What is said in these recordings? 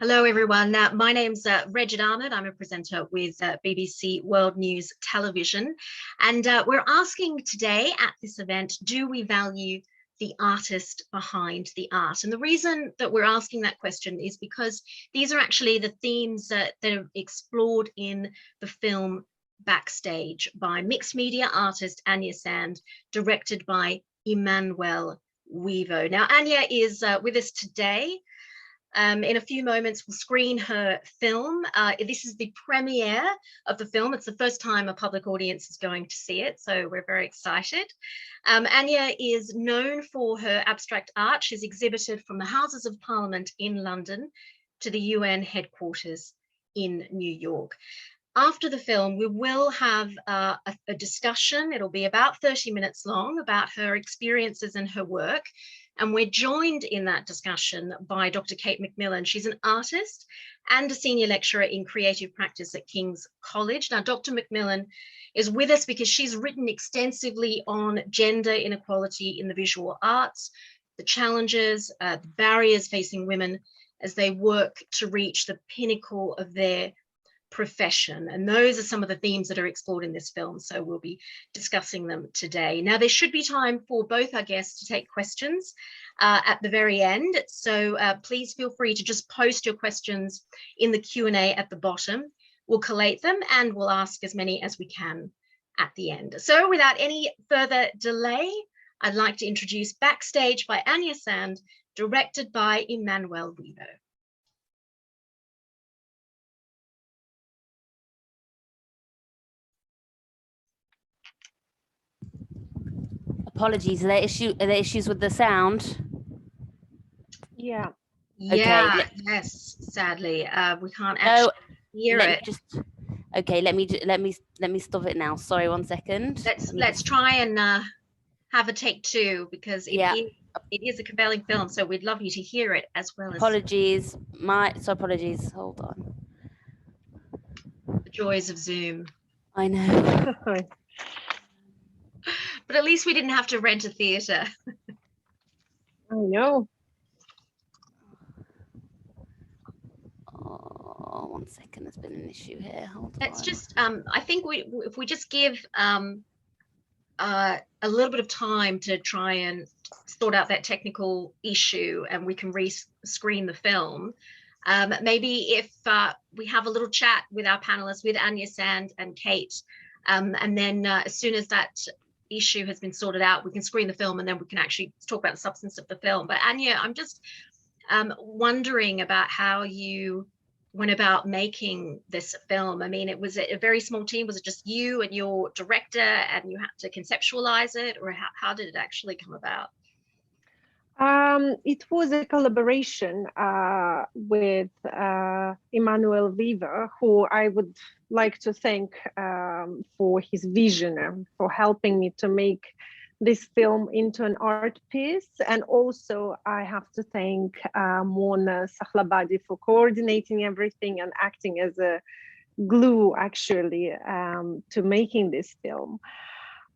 Hello, everyone. My name's Regid Ahmed. I'm a presenter with BBC World News Television. And we're asking today at this event, do we value the artist behind the art? And the reason that we're asking that question is because these are actually the themes that are explored in the film Backstage by mixed media artist Annya Sand, directed by Emmanuel Wevo. Now, Annya is with us today. In a few moments, we'll screen her film. This is the premiere of the film. It's the first time a public audience is going to see it, so we're very excited. Annya is known for her abstract art. She's exhibited from the Houses of Parliament in London to the UN headquarters in New York. After the film, we will have a discussion. It'll be about 30 minutes long about her experiences and her work. And we're joined in that discussion by Dr. Kate McMillan. She's an artist and a senior lecturer in creative practice at King's College. Now, Dr. McMillan is with us because she's written extensively on gender inequality in the visual arts, the challenges, the barriers facing women as they work to reach the pinnacle of their profession. And those are some of the themes that are explored in this film, so we'll be discussing them today. Now, there should be time for both our guests to take questions at the very end, so please feel free to just post your questions in the Q&A at the bottom. We'll collate them and we'll ask as many as we can at the end. So without any further delay, I'd like to introduce Backstage by Annya Sand, directed by Emmanuel Wevo. Apologies, are there issues with the sound? Yeah. Okay. Yes, sadly, we can't actually hear it. Okay, let me stop it now. Sorry, 1 second. Let's try and have a take two, because it is a compelling film, so we'd love you to hear it as well. Apologies, apologies. Hold on. The joys of Zoom. I know. But at least we didn't have to rent a theatre. I know. Oh, 1 second, there's been an issue here. Hold Let's on. just, I think if we just give a little bit of time to try and sort out that technical issue, and we can re-screen the film. Maybe if we have a little chat with our panelists, with Annya Sand and Kate, and then as soon as that issue has been sorted out, we can screen the film and then we can actually talk about the substance of the film. But Annya, I'm just wondering about how you went about making this film. I mean, was it a very small team? Was it just you and your director and you had to conceptualize it, or how did it actually come about? It was a collaboration with Emmanuel Wevo, who I would like to thank for his vision and for helping me to make this film into an art piece. And also I have to thank Mona Sahlabadi for coordinating everything and acting as a glue, actually, to making this film.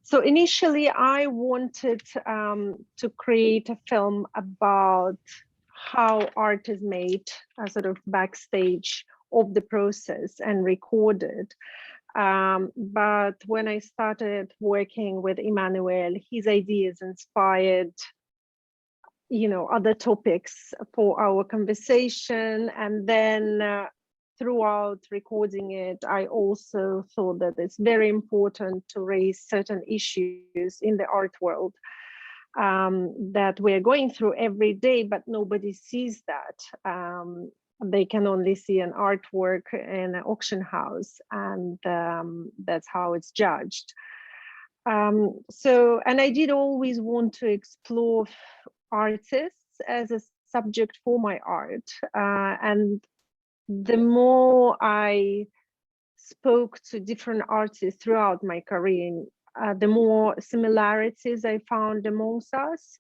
So initially, I wanted to create a film about how art is made, a sort of backstage of the process and recorded. But when I started working with Emmanuel, his ideas inspired, other topics for our conversation. And then throughout recording it, I also thought that it's very important to raise certain issues in the art world that we're going through every day, but nobody sees that. They can only see an artwork in an auction house, and that's how it's judged. And I did always want to explore artists as a subject for my art. And the more I spoke to different artists throughout my career, the more similarities I found amongst us.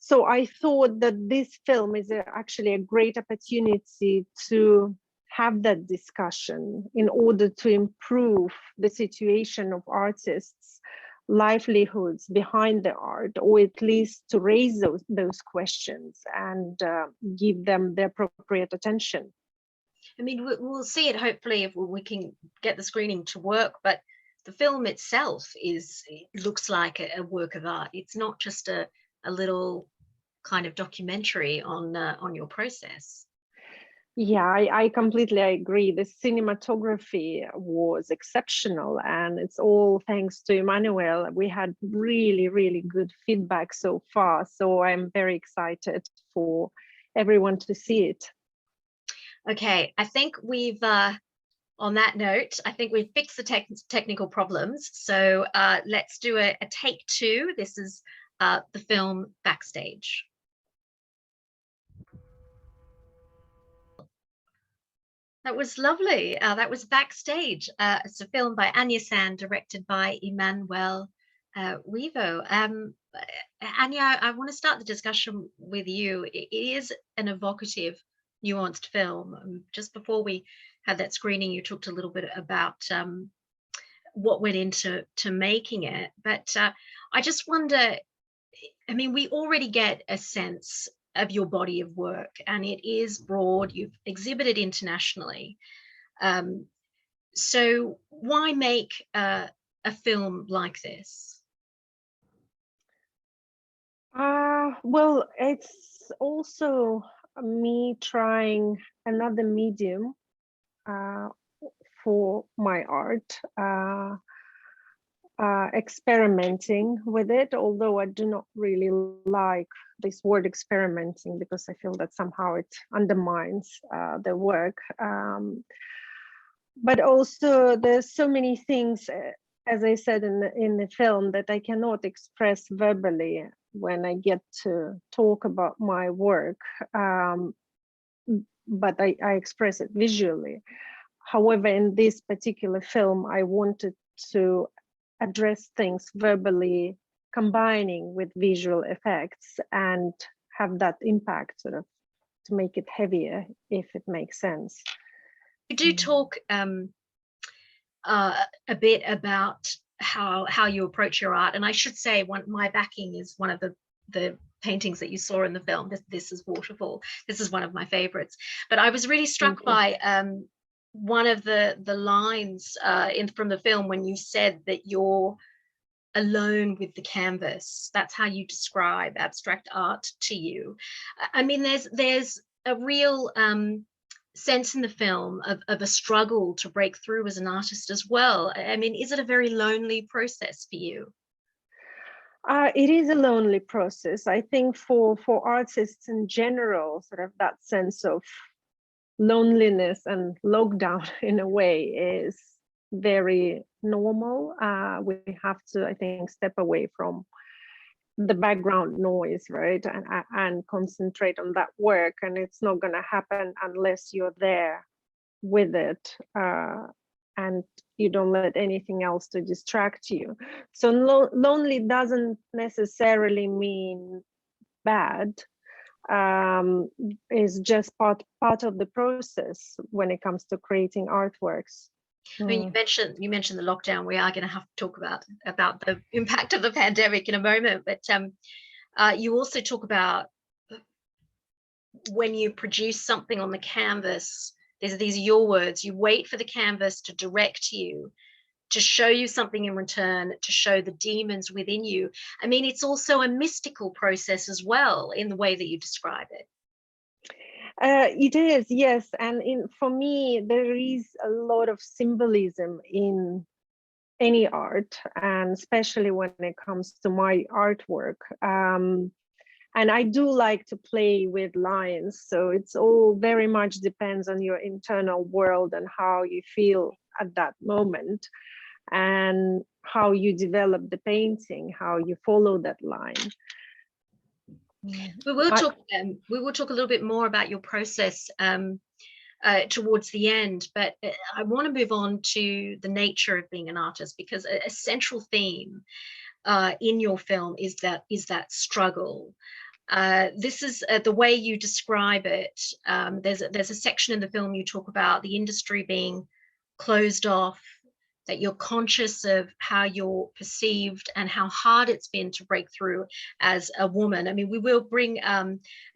So I thought that this film is actually a great opportunity to have that discussion in order to improve the situation of artists' livelihoods behind the art, or at least to raise those questions and give them the appropriate attention. I mean, we'll see it hopefully if we can get the screening to work, but the film itself it looks like a work of art. It's not just a little kind of documentary on your process. Yeah, I completely agree. The cinematography was exceptional, and it's all thanks to Emmanuel. We had really, really good feedback so far. So I'm very excited for everyone to see it. Okay, I think we've, on that note, I think we've fixed the technical problems. So let's do a take two. This is the film Backstage. That was lovely. That was Backstage. It's a film by Annya Sand, directed by Emmanuel Wevo. Anya, I want to start the discussion with you. It is an evocative, nuanced film. Just before we had that screening, you talked a little bit about what went into making it. But I just wonder, I mean, we already get a sense of your body of work, and it is broad. You've exhibited internationally. So why make a film like this? Well, it's also me trying another medium for my art, experimenting with it, although I do not really like this word experimenting, because I feel that somehow it undermines the work. But also there's so many things, as I said in the film, that I cannot express verbally when I get to talk about my work, but I express it visually. However, in this particular film, I wanted to address things verbally, combining with visual effects, and have that impact, sort of, to make it heavier, if it makes sense. You do talk a bit about how you approach your art, and I should say, my backing is one of the paintings that you saw in the film. This is Waterfall. This is one of my favorites. But I was really struck by one of the lines from the film, when you said that you're alone with the canvas. That's how you describe abstract art to you. I mean, there's a real sense in the film of a struggle to break through as an artist as well. I mean, is it a very lonely process for you? It is a lonely process. I think for artists in general, sort of that sense of loneliness and lockdown in a way is very normal. We have to, I think, step away from the background noise, right, and concentrate on that work. And it's not going to happen unless you're there with it, and you don't let anything else to distract you. So lonely doesn't necessarily mean bad. Is just part of the process when it comes to creating artworks. I mean, you mentioned the lockdown. We are going to have to talk about the impact of the pandemic in a moment, but you also talk about when you produce something on the canvas. These are your words. You wait for the canvas to direct you, to show you something in return, to show the demons within you. I mean, it's also a mystical process as well in the way that you describe it. It is, yes. And for me, there is a lot of symbolism in any art, and especially when it comes to my artwork. And I do like to play with lines. So it's all very much depends on your internal world and how you feel at that moment, and how you develop the painting, how you follow that line. We will talk a little bit more about your process towards the end, but I want to move on to the nature of being an artist, because a central theme in your film is that struggle. This is the way you describe it. There's a section in the film you talk about the industry being closed off, that you're conscious of how you're perceived and how hard it's been to break through as a woman. I mean, we will bring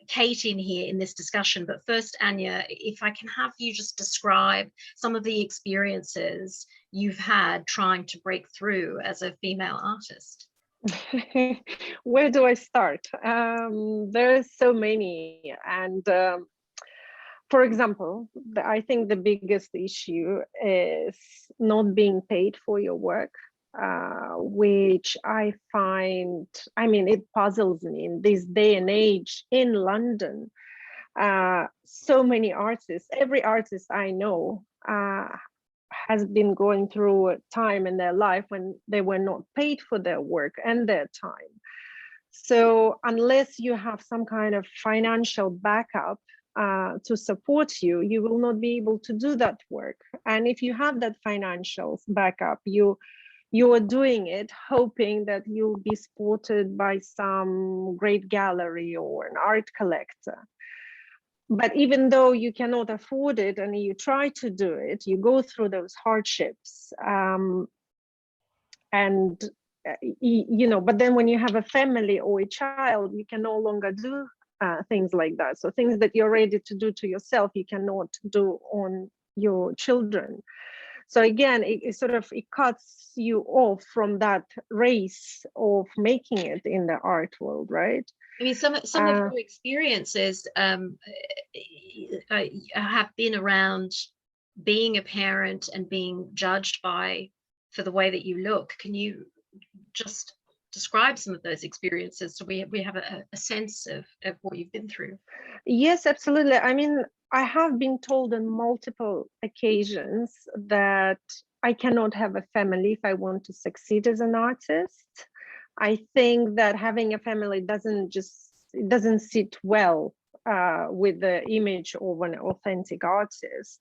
Kate in here in this discussion, but first, Annya, if I can have you just describe some of the experiences you've had trying to break through as a female artist. Where do I start? There's so many, and for example, I think the biggest issue is not being paid for your work, which I find, I mean, it puzzles me in this day and age in London. So many artists, every artist I know has been going through a time in their life when they were not paid for their work and their time. So unless you have some kind of financial backup to support you, you will not be able to do that work. And if you have that financial backup, you are doing it hoping that you'll be supported by some great gallery or an art collector. But even though you cannot afford it and you try to do it, you go through those hardships. And you know, but then when you have a family or a child, you can no longer do things like that. So things that you're ready to do to yourself, you cannot do on your children. So again, it sort of, it cuts you off from that race of making it in the art world, right? I mean, some of your experiences have been around being a parent and being judged for the way that you look. Can you just describe some of those experiences so we have a sense of what you've been through? Yes, absolutely. I mean, I have been told on multiple occasions that I cannot have a family if I want to succeed as an artist. I think that having a family doesn't sit well with the image of an authentic artist.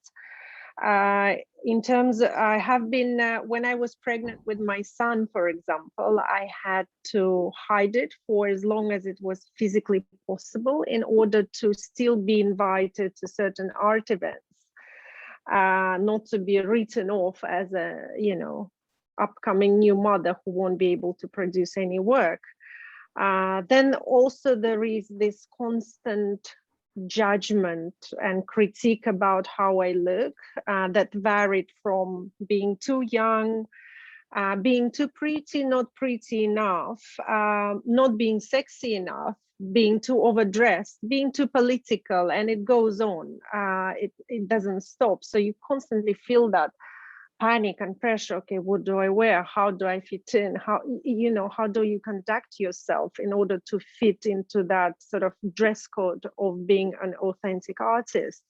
In terms of, I have been, when I was pregnant with my son, for example, I had to hide it for as long as it was physically possible in order to still be invited to certain art events, not to be written off as a, you know, upcoming new mother who won't be able to produce any work. Then also there is this constant judgment and critique about how I look that varied from being too young, being too pretty, not pretty enough, not being sexy enough, being too overdressed, being too political, and it goes on. It doesn't stop. So you constantly feel that panic and pressure. Okay, what do I wear? How do I fit in? How, you know, how do you conduct yourself in order to fit into that sort of dress code of being an authentic artist?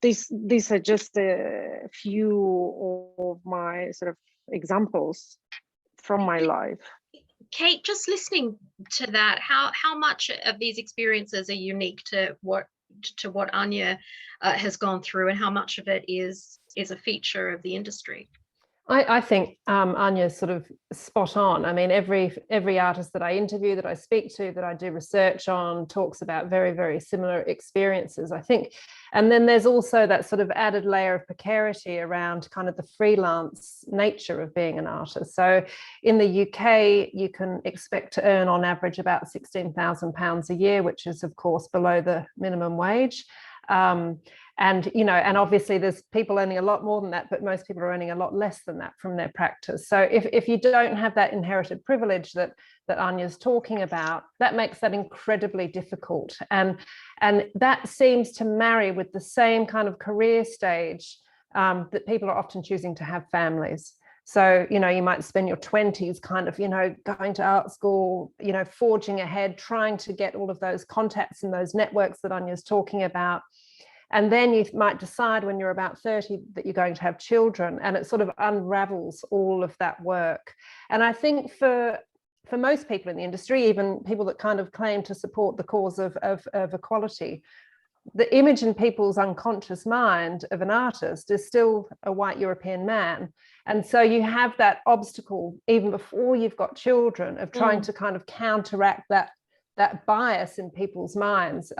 These are just a few of my sort of examples from my life. Kate, just listening to that, how much of these experiences are unique to what Annya has gone through, and how much of it is a feature of the industry? I think Anya's sort of spot on. I mean, every artist that I interview, that I speak to, that I do research on, talks about very, very similar experiences, I think. And then there's also that sort of added layer of precarity around kind of the freelance nature of being an artist. So in the UK, you can expect to earn on average about £16,000 a year, which is, of course, below the minimum wage. And, you know, and obviously there's people earning a lot more than that, but most people are earning a lot less than that from their practice. So if you don't have that inherited privilege that Anya's talking about, that makes that incredibly difficult. And that seems to marry with the same kind of career stage that people are often choosing to have families. So, you know, you might spend your 20s kind of, you know, going to art school, you know, forging ahead, trying to get all of those contacts and those networks that Anya's talking about. And then you might decide when you're about 30 that you're going to have children, and it sort of unravels all of that work. And I think for most people in the industry, even people that kind of claim to support the cause of equality, the image in people's unconscious mind of an artist is still a white European man. And so you have that obstacle even before you've got children of trying to kind of counteract that bias in people's minds.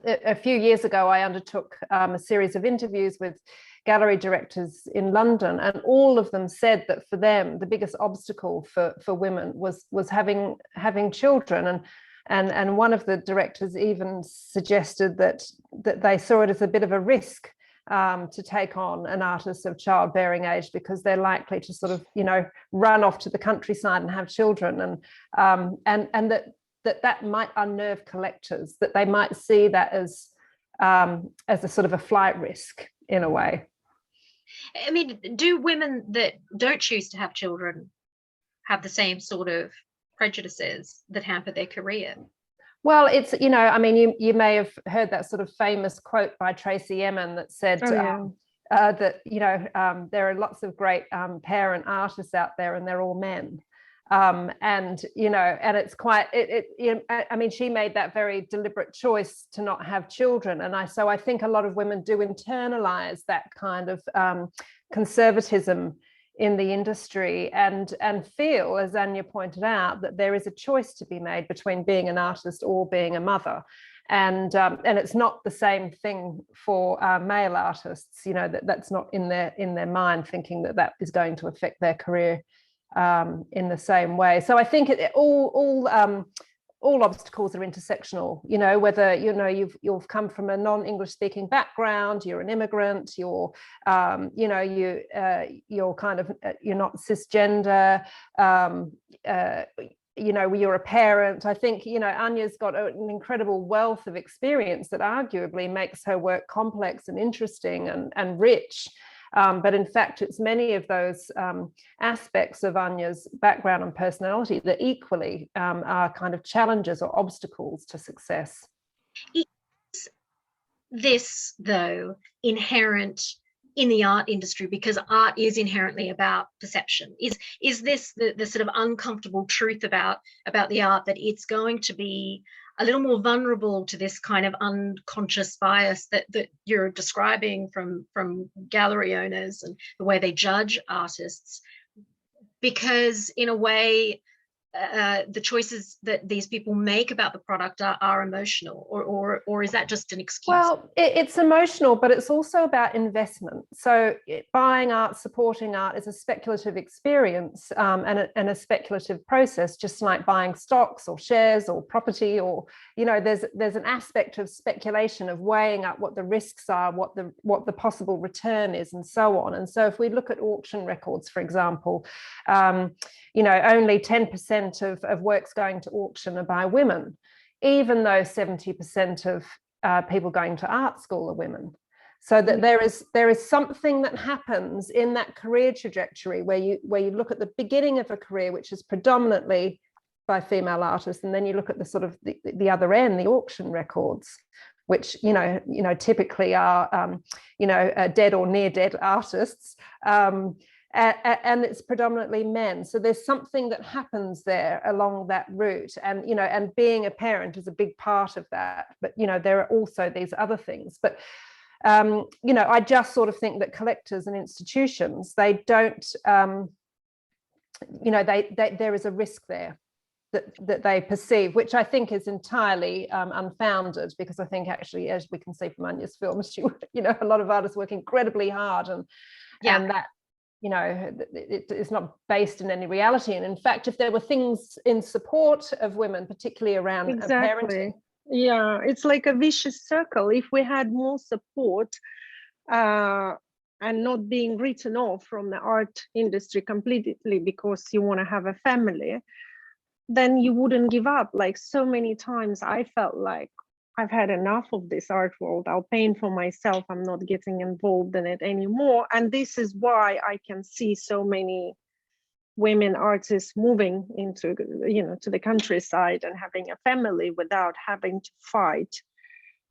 a few years ago, I undertook a series of interviews with gallery directors in London, and all of them said that for them, the biggest obstacle for women was having children. And one of the directors even suggested that they saw it as a bit of a risk to take on an artist of childbearing age, because they're likely to sort of, run off to the countryside and have children, and that might unnerve collectors, that they might see that as a sort of a flight risk in a way. I mean, do women that don't choose to have children have the same sort of prejudices that hamper their career? Well, it's, I mean, you may have heard that sort of famous quote by Tracy Emin that said that, there are lots of great parent artists out there and they're all men. And it's quite, I mean, she made that very deliberate choice to not have children. And so I think a lot of women do internalize that kind of conservatism in the industry, and feel, as Annya pointed out, that there is a choice to be made between being an artist or being a mother. And it's not the same thing for male artists, that's not in their mind, thinking that is going to affect their career in the same way. So I think all obstacles are intersectional, whether you've come from a non-English speaking background, you're an immigrant, you're you're kind of, you're not cisgender, you're a parent. I think Anya's got an incredible wealth of experience that arguably makes her work complex and interesting and rich. But in fact, it's many of those aspects of Anya's background and personality that equally are kind of challenges or obstacles to success. Is this, though, inherent in the art industry, because art is inherently about perception? Is this the sort of uncomfortable truth about the art, that it's going to be a little more vulnerable to this kind of unconscious bias that you're describing from gallery owners and the way they judge artists? Because in a way, the choices that these people make about the product are emotional, or is that just an excuse? Well, it's emotional, but it's also about investment. So buying art, supporting art is a speculative experience and a speculative process, just like buying stocks or shares or property, or there's an aspect of speculation, of weighing up what the risks are, what the possible return is, and so on. And so if we look at auction records, for example, only 10% of works going to auction are by women, even though 70% of people going to art school are women. So that there is something that happens in that career trajectory where you look at the beginning of a career, which is predominantly by female artists, and then you look at the sort of the other end, the auction records, which typically are dead or near dead artists. And it's predominantly men. So there's something that happens there along that route, and being a parent is a big part of that. But there are also these other things. But I just sort of think that collectors and institutions, they don't, there is a risk there that they perceive, which I think is entirely unfounded, because I think actually, as we can see from Anya's films, a lot of artists work incredibly hard, and that. It is not based in any reality. And in fact, if there were things in support of women, particularly around parenting. Yeah, it's like a vicious circle. If we had more support and not being written off from the art industry completely because you want to have a family, then you wouldn't give up. Like, so many times I felt like, I've had enough of this art world. I'll paint for myself. I'm not getting involved in it anymore. And this is why I can see so many women artists moving into, to the countryside and having a family without having to fight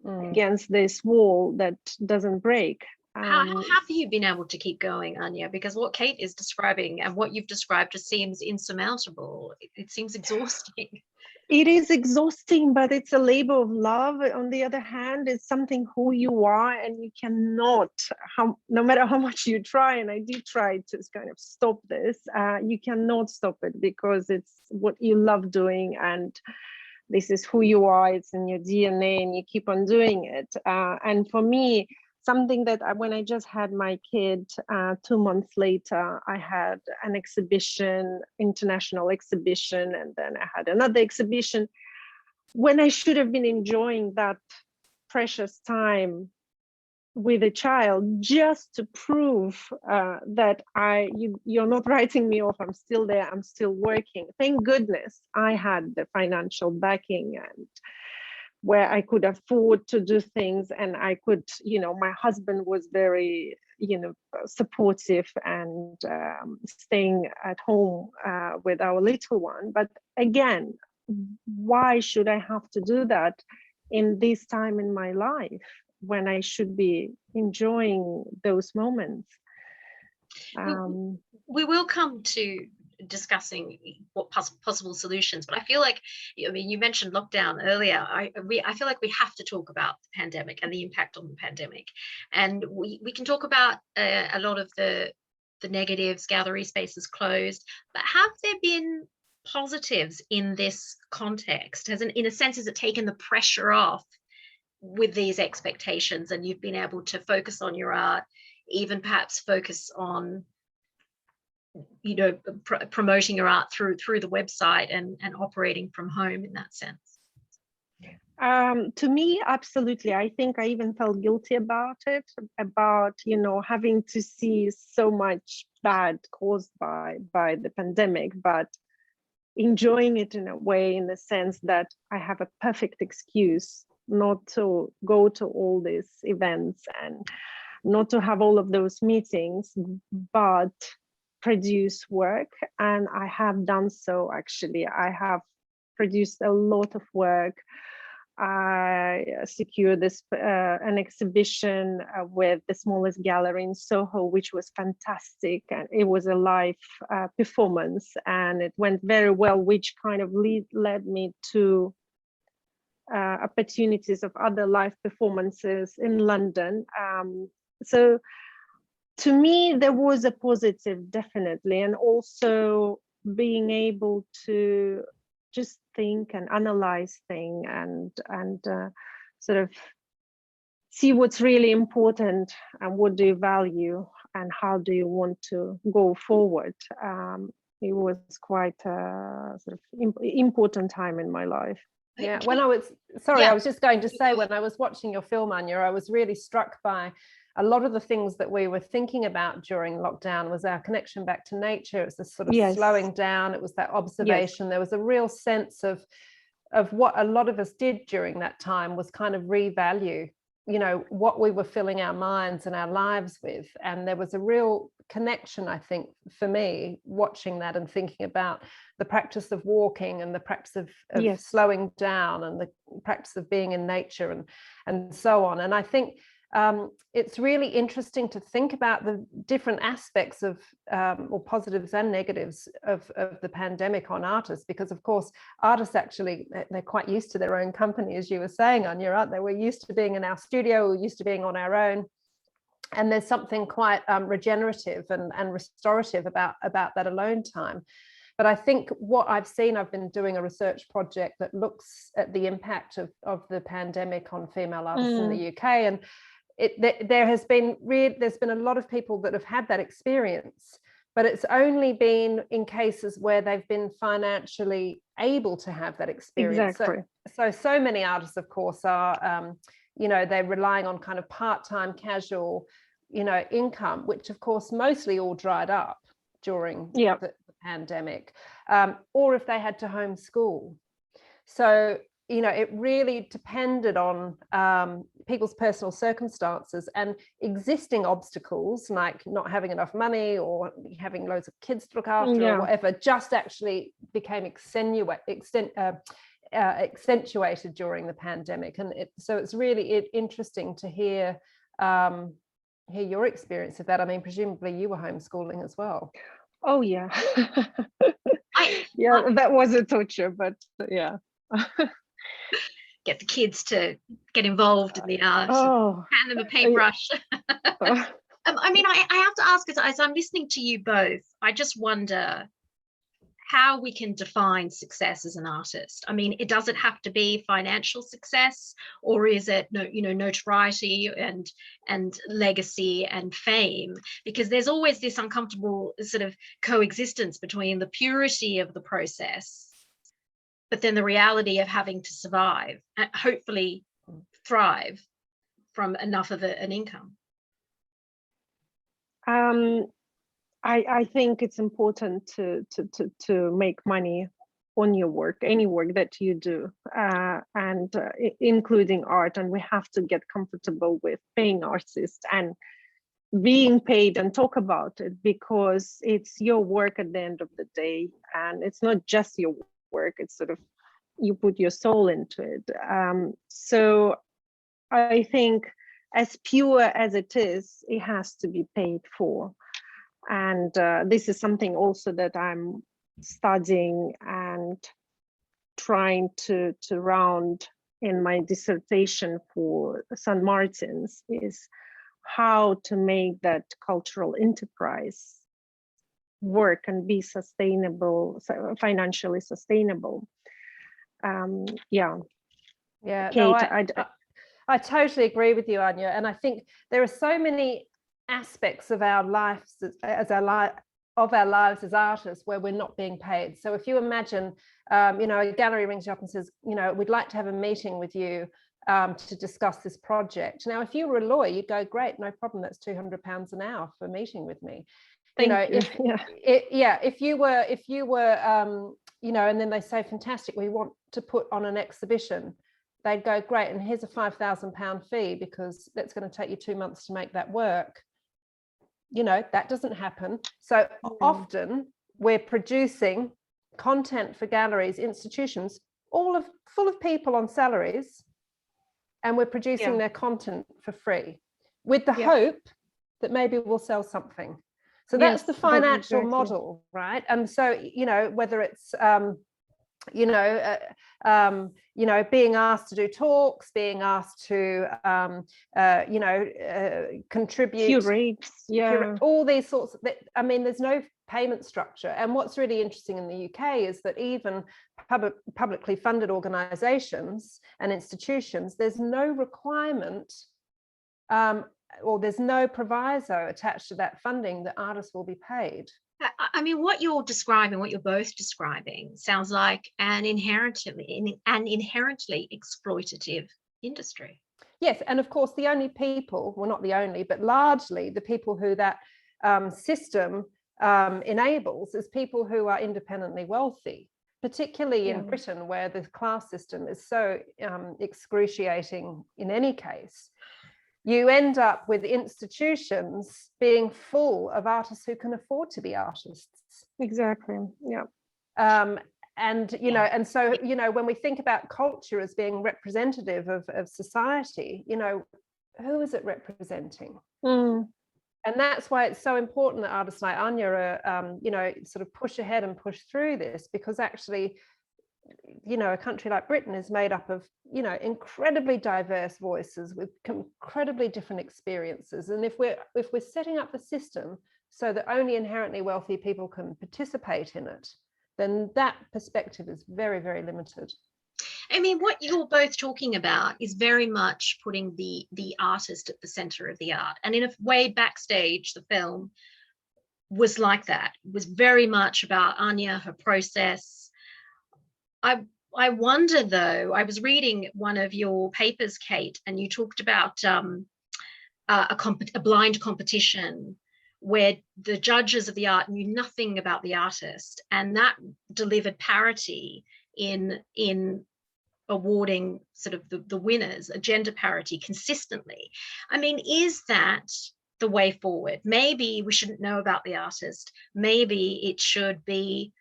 against this wall that doesn't break. How have you been able to keep going, Annya? Because what Kate is describing and what you've described just seems insurmountable. It seems exhausting. It is exhausting, but it's a labor of love. On the other hand, it's something who you are, and you cannot, no matter how much you try, and I did try to kind of stop this, you cannot stop it, because it's what you love doing, and this is who you are, it's in your DNA, and you keep on doing it. And for me, something that when I just had my kid, 2 months later, I had an exhibition, international exhibition, and then I had another exhibition when I should have been enjoying that precious time with a child, just to prove that you're not writing me off. I'm still there. I'm still working. Thank goodness I had the financial backing, and where I could afford to do things, and I could, my husband was very, supportive, and staying at home with our little one. But again, why should I have to do that in this time in my life, when I should be enjoying those moments? We will come to discussing what possible solutions, but I feel like, you mentioned lockdown earlier. I feel like we have to talk about the pandemic and the impact on the pandemic, and we can talk about a lot of the negatives. Gallery spaces closed, but have there been positives in this context? In a sense, has it taken the pressure off with these expectations, and you've been able to focus on your art, even perhaps focus on promoting your art through the website and operating from home in that sense? To me, absolutely. I think I even felt guilty about it, about having to see so much bad caused by the pandemic, but enjoying it in a way, in the sense that I have a perfect excuse not to go to all these events and not to have all of those meetings, but produce work. And I have done so. Actually, I have produced a lot of work. I secured this an exhibition with the smallest gallery in Soho, which was fantastic, and it was a live performance, and it went very well, which kind of led me to opportunities of other live performances in London. So to me, there was a positive, definitely, and also being able to just think and analyze things, and sort of see what's really important, and what do you value, and how do you want to go forward. It was quite a sort of important time in my life. Yeah, when I was I was just going to say, when I was watching your film, Anya, I was really struck by a lot of the things that we were thinking about during lockdown. Was our connection back to nature. It was this sort of slowing down. It was that observation. There was a real sense of what a lot of us did during that time, was kind of revalue, what we were filling our minds and our lives with. And there was a real connection, I think, for me, watching that and thinking about the practice of walking, and the practice of slowing down, and the practice of being in nature, and so on. And I think it's really interesting to think about the different aspects of, or positives and negatives of the pandemic on artists, because of course artists actually, they're quite used to their own company, as you were saying, Anya, aren't they? We're used to being in our studio, we're used to being on our own, and there's something quite regenerative and restorative about that alone time. But I think what I've seen, I've been doing a research project that looks at the impact of the pandemic on female artists in the UK, and there's been a lot of people that have had that experience, but it's only been in cases where they've been financially able to have that experience. Exactly. So many artists, of course, are they're relying on kind of part-time, casual, income, which of course mostly all dried up during the pandemic, or if they had to homeschool. So it really depended on people's personal circumstances and existing obstacles, like not having enough money or having loads of kids to look after or whatever, just actually became accentuated during the pandemic. And so it's really interesting to hear your experience of that. I mean, presumably you were homeschooling as well. Oh yeah. That was a torture, but yeah. Get the kids to get involved in the art, hand them a paintbrush. I mean, I have to ask, as I'm listening to you both, I just wonder how we can define success as an artist. I mean, does it have to be financial success, or is it notoriety and legacy and fame? Because there's always this uncomfortable sort of coexistence between the purity of the process, but then the reality of having to survive and hopefully thrive from enough of an income. I think it's important to make money on your work, any work that you do, and including art. And we have to get comfortable with paying artists and being paid and talk about it, because it's your work at the end of the day, and it's not just your work. It's sort of, you put your soul into it. So I think, as pure as it is, it has to be paid for. And this is something also that I'm studying and trying to round in my dissertation for St. Martin's, is how to make that cultural enterprise work and be sustainable, financially sustainable. Yeah. Yeah, Kate, no, I totally agree with you, Annya. And I think there are so many aspects of our lives as lives as artists where we're not being paid. So if you imagine, a gallery rings you up and says, we'd like to have a meeting with you to discuss this project. Now, if you were a lawyer, you'd go, great, no problem. That's £200 an hour for a meeting with me. If you were, and then they say, fantastic, we want to put on an exhibition. They'd go, great, and here's a £5,000 fee because that's going to take you 2 months to make that work. That doesn't happen. So often we're producing content for galleries, institutions, full of people on salaries, and we're producing their content for free with the hope that maybe we'll sell something. So that's the financial model, right? And so, whether it's being asked to do talks, being asked to, contribute, curate, all these sorts of, there's no payment structure. And what's really interesting in the UK is that even publicly funded organisations and institutions, there's no requirement or there's no proviso attached to that funding that artists will be paid. I mean, what you're describing, what you're both describing, sounds like an inherently exploitative industry. Yes, and of course, the only people, well, not the only, but largely the people who that system enables is people who are independently wealthy, particularly in Britain, where the class system is so excruciating in any case. You end up with institutions being full of artists who can afford to be artists. Exactly. Yeah. And so when we think about culture as being representative of society, who is it representing? And that's why it's so important that artists like Annya are sort of push ahead and push through this, because actually, a country like Britain is made up of, incredibly diverse voices with incredibly different experiences. And if we're setting up the system so that only inherently wealthy people can participate in it, then that perspective is very, very limited. I mean, what you're both talking about is very much putting the artist at the center of the art. And in a way, Backstage, the film, was like that. It was very much about Annya, her process. I wonder, though, I was reading one of your papers, Kate, and you talked about a blind competition where the judges of the art knew nothing about the artist, and that delivered parity in awarding sort of the winners, a gender parity consistently. I mean, is that the way forward? Maybe we shouldn't know about the artist. Maybe it should be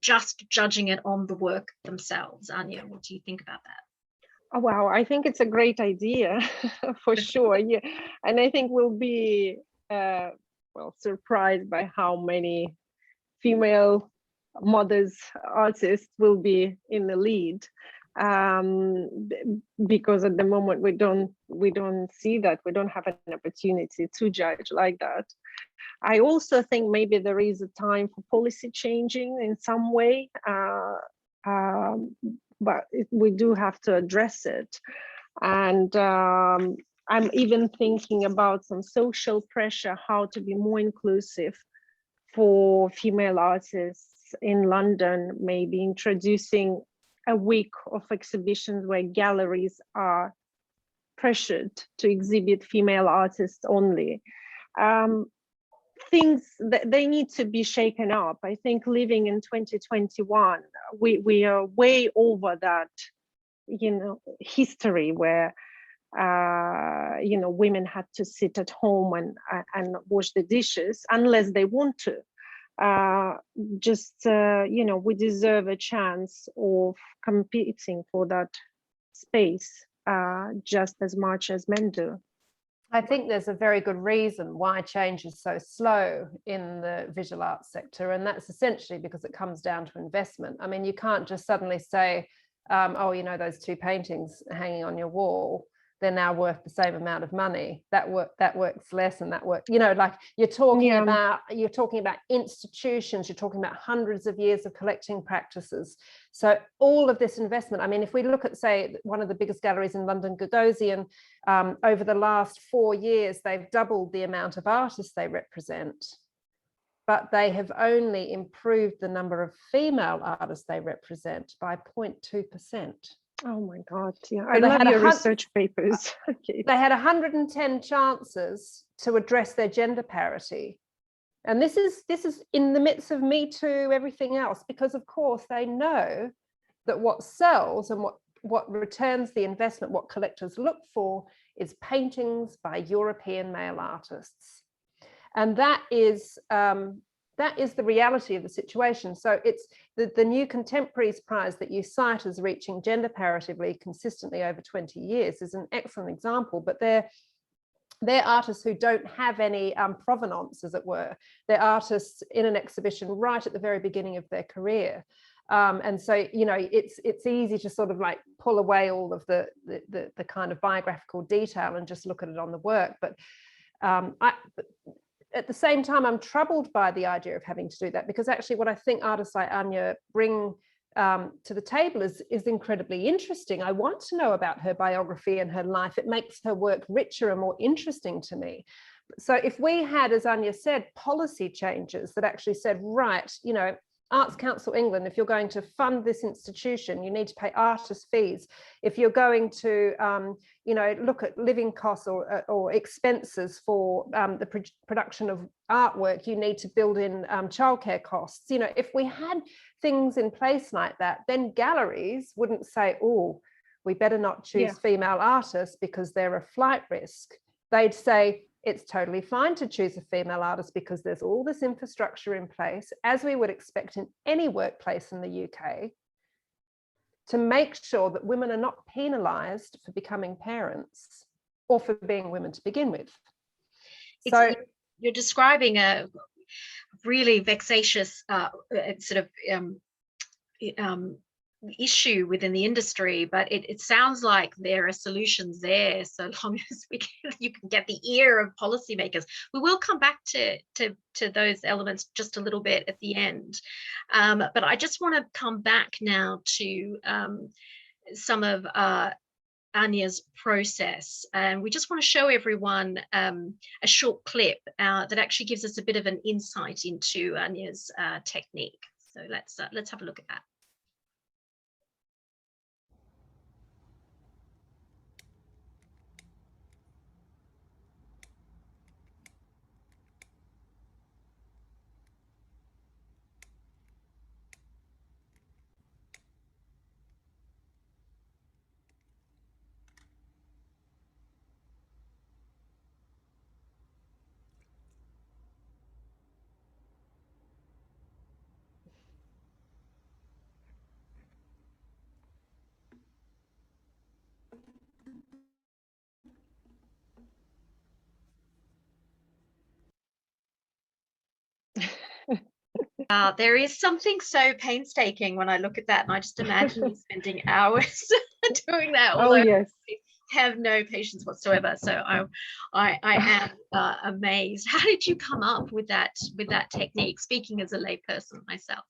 just judging it on the work themselves. Annya, what do you think about that? Oh, wow, I think it's a great idea for sure. Yeah, and I think we'll be surprised by how many female models artists will be in the lead, because at the moment we don't see that. We don't have an opportunity to judge like that. I also think maybe there is a time for policy changing in some way, but we do have to address it. And I'm even thinking about some social pressure, how to be more inclusive for female artists in London, maybe introducing a week of exhibitions where galleries are pressured to exhibit female artists only. Things that they need to be shaken up. I think living in 2021, we are way over that, history where women had to sit at home and wash the dishes unless they want to. We deserve a chance of competing for that space just as much as men do. I think there's a very good reason why change is so slow in the visual arts sector, and that's essentially because it comes down to investment. I mean, you can't just suddenly say, those two paintings hanging on your wall, they're now worth the same amount of money. That works less, and that work, like you're talking about institutions, you're talking about hundreds of years of collecting practices. So all of this investment, I mean, if we look at, say, one of the biggest galleries in London, Gagosian, over the last 4 years, they've doubled the amount of artists they represent, but they have only improved the number of female artists they represent by 0.2%. Oh my God, yeah. I love your research papers. Okay. They had 110 chances to address their gender parity. And this is in the midst of Me Too, everything else, because of course they know that what sells and what returns the investment, what collectors look for, is paintings by European male artists. And that is the reality of the situation. So it's the New Contemporaries Prize that you cite as reaching gender parity consistently over 20 years is an excellent example, but they're artists who don't have any provenance, as it were. They're artists in an exhibition right at the very beginning of their career. And so, it's easy to sort of like pull away all of the kind of biographical detail and just look at it on the work. But at the same time, I'm troubled by the idea of having to do that, because actually what I think artists like Annya bring to the table is incredibly interesting. I want to know about her biography and her life. It makes her work richer and more interesting to me. So if we had, as Annya said, policy changes that actually said, right, Arts Council England, if you're going to fund this institution, you need to pay artist fees. If you're going to, look at living costs or expenses for the production of artwork, you need to build in childcare costs. If we had things in place like that, then galleries wouldn't say, oh, we better not choose female artists because they're a flight risk. They'd say, it's totally fine to choose a female artist because there's all this infrastructure in place, as we would expect in any workplace in the UK, to make sure that women are not penalised for becoming parents or for being women to begin with. So you're describing a really vexatious issue within the industry, but it sounds like there are solutions there, so long as you can get the ear of policymakers. We will come back to those elements just a little bit at the end, but I just want to come back now to some of Anya's process, and we just want to show everyone a short clip that actually gives us a bit of an insight into Anya's technique. So let's have a look at that. There is something so painstaking when I look at that, and I just imagine you spending hours doing that. Oh yes. have no patience whatsoever. So I am amazed. How did you come up with that technique? Speaking as a layperson myself.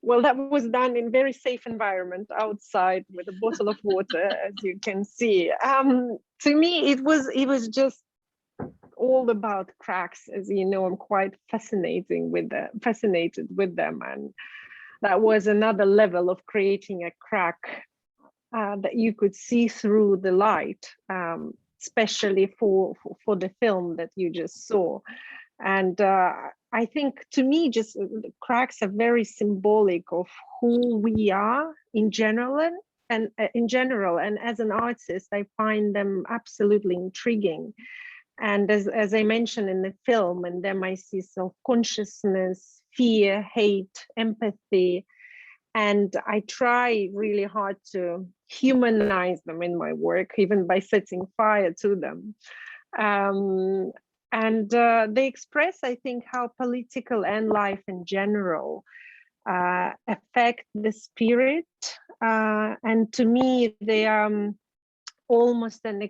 Well, that was done in very safe environment outside with a bottle of water, as you can see. To me, it was just all about cracks. As you know, I'm quite fascinated with them, and that was another level of creating a crack that you could see through the light, especially for the film that you just saw. And I think, to me, just the cracks are very symbolic of who we are in general, and as an artist, I find them absolutely intriguing. And as I mentioned in the film, and them I see self-consciousness, fear, hate, empathy, and I try really hard to humanize them in my work, even by setting fire to them. And they express, I think, how political and life in general affect the spirit. And to me, they are almost an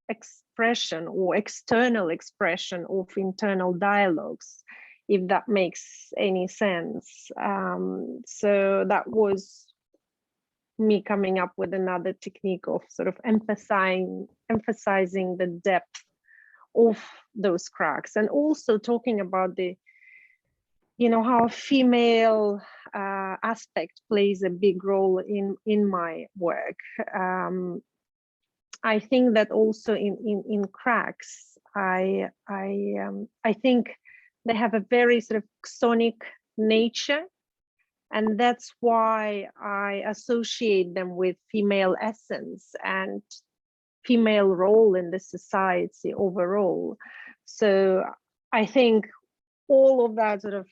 expression or external expression of internal dialogues, if that makes any sense. So that was me coming up with another technique of sort of emphasizing the depth of those cracks, and also talking about the, how female aspect plays a big role in my work. I think that also in cracks, I think they have a very sort of sonic nature, and that's why I associate them with female essence and female role in the society overall. So I think all of that sort of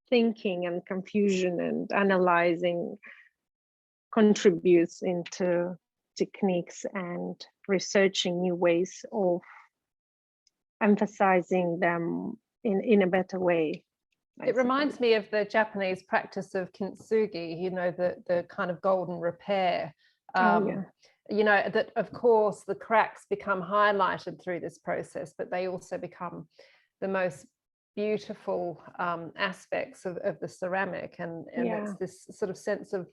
thinking and confusion and analyzing contributes into techniques and researching new ways of emphasizing them in a better way. It reminds me of the Japanese practice of kintsugi, the kind of golden repair. That of course the cracks become highlighted through this process, but they also become the most beautiful aspects of the ceramic, and it's this sort of sense of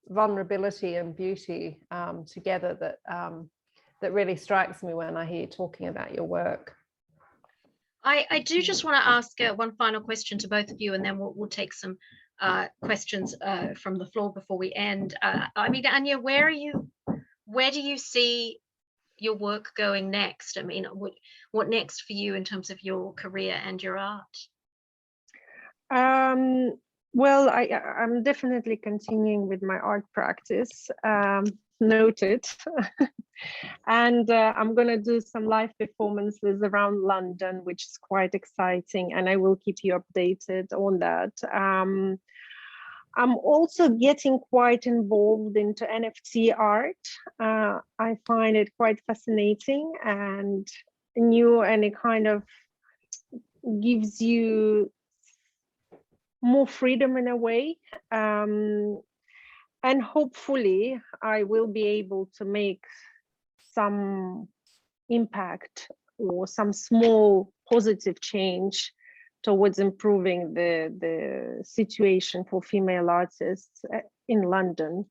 vulnerability and beauty together that really strikes me when I hear you talking about your work. I do just want to ask one final question to both of you, and then we'll take some questions from the floor before we end. I mean, Annya, where do you see your work going next? I mean, what next for you in terms of your career and your art? Well, I'm definitely continuing with my art practice, noted. And I'm going to do some live performances around London, which is quite exciting, and I will keep you updated on that. I'm also getting quite involved into NFT art. I find it quite fascinating and new, and it kind of gives you more freedom in a way. And hopefully I will be able to make some impact or some small positive change towards improving the situation for female artists in London.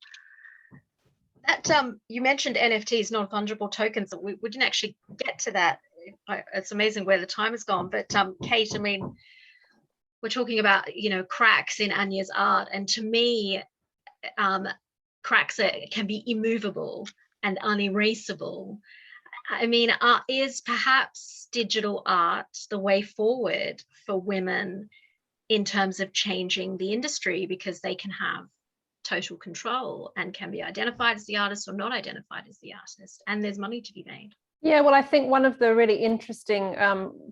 That you mentioned NFTs, non-fungible tokens. We didn't actually get to that. It's amazing where the time has gone. But Kate, I mean, we're talking about cracks in Anya's art, and to me, cracks can be immovable and unerasable. I mean, is perhaps digital art the way forward for women in terms of changing the industry, because they can have total control and can be identified as the artist or not identified as the artist, and there's money to be made? Yeah, well, I think one of the really interesting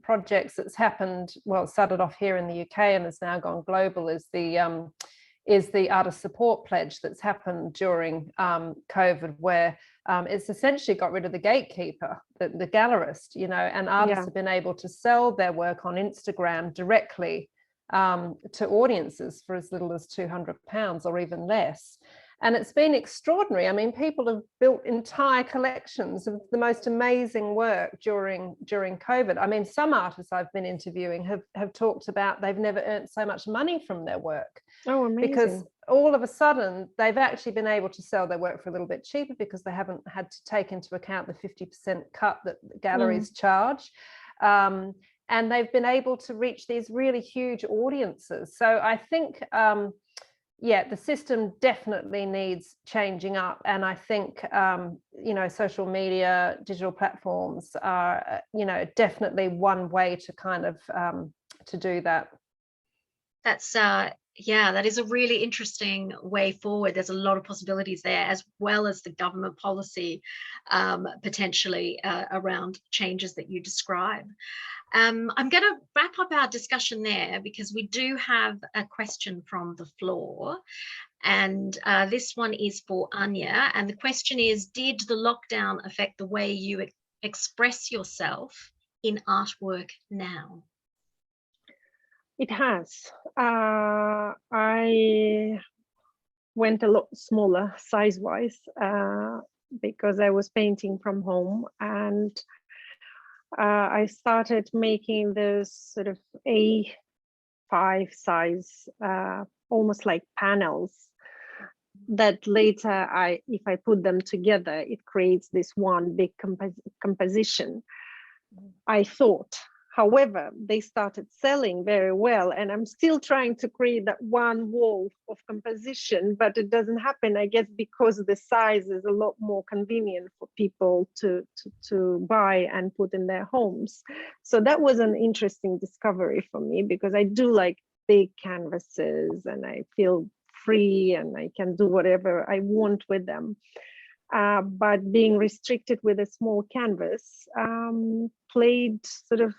projects that's happened, well, it started off here in the UK and has now gone global, is the artist support pledge that's happened during COVID, where it's essentially got rid of the gatekeeper, the gallerist, and artists have been able to sell their work on Instagram directly to audiences for as little as £200 or even less. And it's been extraordinary. I mean, people have built entire collections of the most amazing work during COVID. I mean, some artists I've been interviewing have talked about they've never earned so much money from their work. Oh, amazing. Because all of a sudden they've actually been able to sell their work for a little bit cheaper because they haven't had to take into account the 50% cut that galleries charge. And they've been able to reach these really huge audiences. So I think, yeah, the system definitely needs changing up. And I think, you know, social media, digital platforms are, you know, definitely one way to kind of to do that. That's yeah, that is a really interesting way forward. There's a lot of possibilities there, as well as the government policy potentially around changes that you describe. I'm going to wrap up our discussion there because we do have a question from the floor. And this one is for Annya. And the question is, did the lockdown affect the way you express yourself in artwork now? It has. I went a lot smaller size-wise because I was painting from home, and I started making those sort of A5 size, almost like panels, that later, if I put them together, it creates this one big composition, I thought. However, they started selling very well, and I'm still trying to create that one wall of composition, but it doesn't happen, I guess, because the size is a lot more convenient for people to buy and put in their homes. So that was an interesting discovery for me, because I do like big canvases and I feel free and I can do whatever I want with them. But being restricted with a small canvas played sort of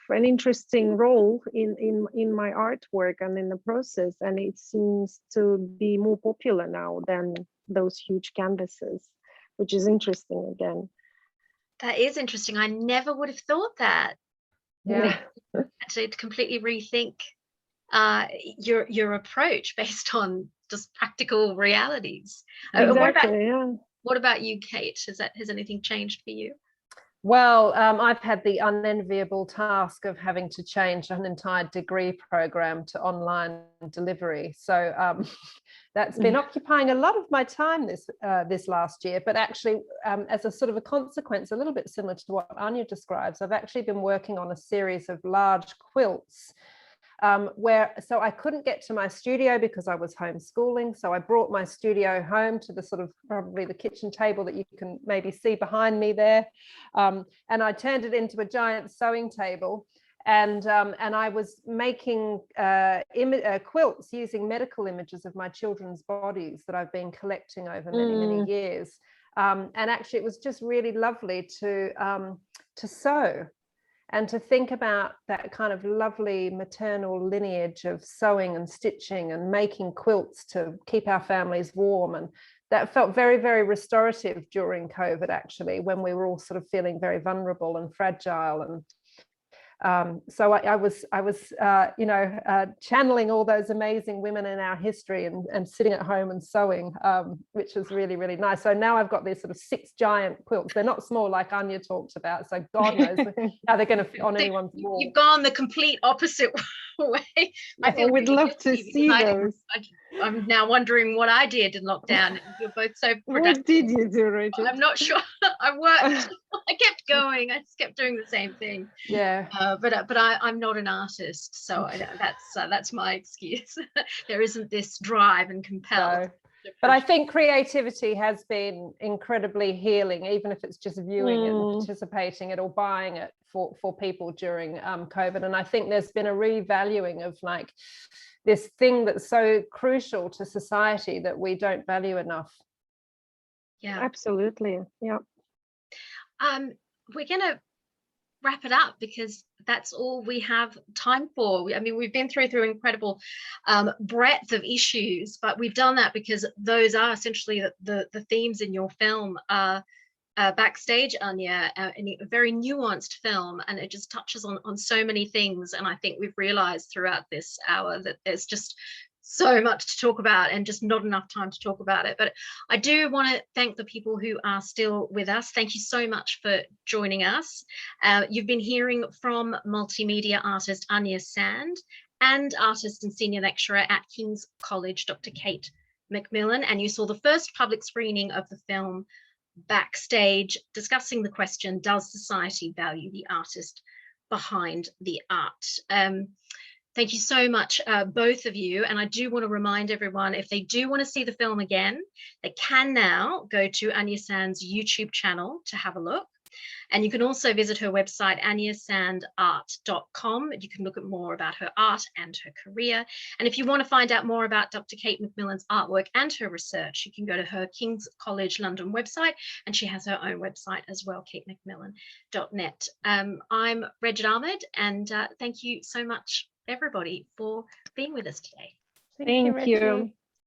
an interesting role in my artwork and in the process, and it seems to be more popular now than those huge canvases, which is interesting again. That is interesting. I never would have thought that. Yeah. To completely rethink your approach based on just practical realities. Exactly. What about you, Kate? Has anything changed for you? Well, I've had the unenviable task of having to change an entire degree program to online delivery. So that's been occupying a lot of my time this last year. But actually, as a sort of a consequence, a little bit similar to what Annya describes, I've actually been working on a series of large quilts. So I couldn't get to my studio because I was homeschooling. So I brought my studio home to the sort of probably the kitchen table that you can maybe see behind me there. And I turned it into a giant sewing table. And I was making quilts using medical images of my children's bodies that I've been collecting over many, many years. And actually, it was just really lovely to sew. And to think about that kind of lovely maternal lineage of sewing and stitching and making quilts to keep our families warm. And that felt very, very restorative during COVID, actually, when we were all sort of feeling very vulnerable and fragile. And so I was you know, channeling all those amazing women in our history and sitting at home and sewing, which was really, really nice. So now I've got these sort of 6 giant quilts. They're not small like Annya talked about. So God knows how they're going to fit on anyone's wall. You've gone the complete opposite way. I would love to see those. I'm now wondering what I did in lockdown. You're both so productive. What did you do, Rachel? I'm not sure. I worked. I kept going. I just kept doing the same thing. Yeah. But I'm not an artist, so that's my excuse. There isn't this drive and compel. No. But I think creativity has been incredibly healing, even if it's just viewing it and participating it or buying it for people during COVID. And I think there's been a revaluing of like this thing that's so crucial to society that we don't value enough. Yeah, absolutely. Yeah. We're gonna wrap it up because that's all we have time for. I mean, we've been through incredible breadth of issues, but we've done that because those are essentially the themes in your film. Backstage, Annya, a very nuanced film, and it just touches on so many things. And I think we've realized throughout this hour that there's just so much to talk about and just not enough time to talk about it. But I do want to thank the people who are still with us. Thank you so much for joining us. You've been hearing from multimedia artist Annya Sand and artist and senior lecturer at King's College, Dr. Kate McMillan, and you saw the first public screening of the film Backstage, discussing the question, does society value the artist behind the art? Thank you so much, both of you. And I do want to remind everyone, if they do want to see the film again, they can now go to Annya Sand's YouTube channel to have a look. And you can also visit her website, anyasandart.com. You can look at more about her art and her career. And if you want to find out more about Dr. Kate McMillan's artwork and her research, you can go to her King's College London website, and she has her own website as well, katemcmillan.net. I'm Regid Ahmed, and thank you so much, everybody, for being with us today. Thank you.